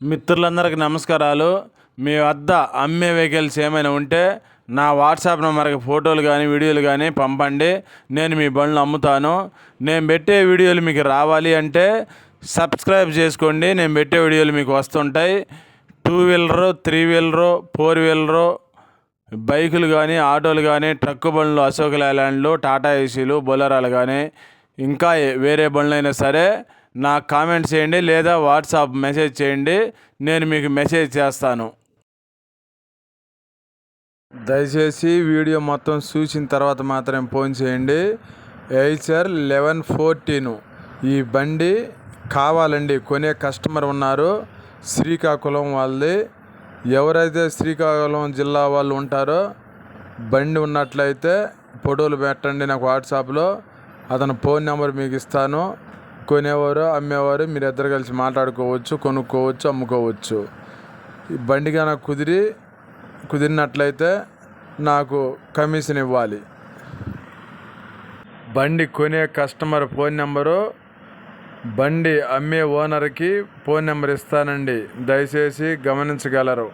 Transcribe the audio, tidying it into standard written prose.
మిత్రులందరికీ నమస్కారాలు. మీ వద్ద అమ్మే వెహికల్స్ ఏమైనా ఉంటే నా వాట్సాప్ నెంబర్కి ఫోటోలు కానీ వీడియోలు కానీ పంపండి. నేను మీ బండ్లు అమ్ముతాను. నేను పెట్టే వీడియోలు మీకు రావాలి అంటే సబ్స్క్రైబ్ చేసుకోండి. నేను పెట్టే వీడియోలు మీకు వస్తుంటాయి. 2 వీలరు, 3 వీలరు, 4 వీలరు బైకులు కానీ, ఆటోలు కానీ, ట్రక్కు బండ్లు, అశోక్ లేలాండ్లు, టాటా ఏసీలు, బొలెరోలు కానీ, ఇంకా వేరే బండ్లైనా సరే నాకు కామెంట్ చేయండి లేదా వాట్సాప్ మెసేజ్ చేయండి. నేను మీకు మెసేజ్ చేస్తాను. దయచేసి వీడియో మొత్తం చూసిన తర్వాత మాత్రమే ఫోన్ చేయండి. ఐచర్ 1114 ఈ బండి కావాలండి. కొనే కస్టమర్ ఉన్నారు. శ్రీకాకుళం వాళ్ళది. ఎవరైతే శ్రీకాకుళం జిల్లా వాళ్ళు ఉంటారో బండి ఉన్నట్లయితే ఫోటోలు పెట్టండి నాకు వాట్సాప్లో. అతను ఫోన్ నెంబర్ మీకు ఇస్తాను. కొనేవారు అమ్మేవారు మీరు ఇద్దరు కలిసి మాట్లాడుకోవచ్చు, కొనుక్కోవచ్చు, అమ్ముకోవచ్చు. ఈ బండి కనుక కుదిరినట్లయితే నాకు కమిషన్ ఇవ్వాలి. బండి కొనే కస్టమర్ ఫోన్ నెంబరు, బండి అమ్మే ఓనర్కి ఫోన్ నెంబర్ ఇస్తానండి. దయచేసి గమనించగలరు.